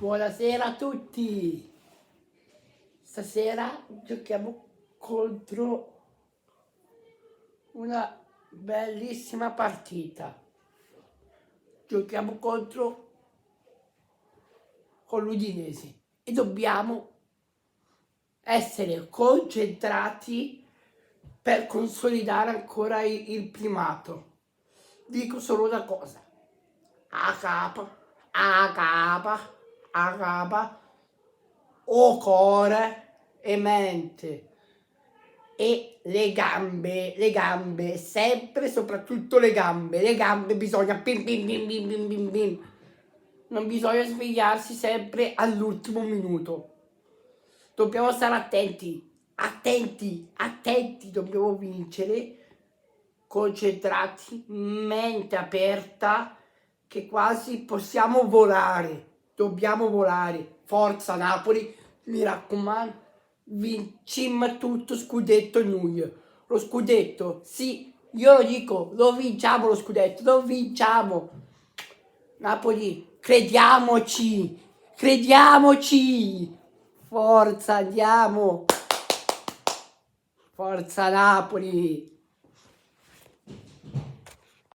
Buonasera a tutti. Stasera giochiamo contro una bellissima partita. Giochiamo con l'Udinese e dobbiamo essere concentrati per consolidare ancora il primato. Dico solo una cosa: a capa, o cuore e mente. E le gambe, sempre, soprattutto le gambe bisogna pim pim pim pim pim pim pim. Non bisogna svegliarsi sempre all'ultimo minuto. Dobbiamo stare attenti, dobbiamo vincere, concentrati, mente aperta, che quasi possiamo volare. Dobbiamo volare. Forza Napoli, mi raccomando, vincimmo tutto, scudetto noi. Lo scudetto, sì, io lo dico, lo vinciamo lo scudetto, lo vinciamo. Napoli, crediamoci. Forza, andiamo. Forza Napoli.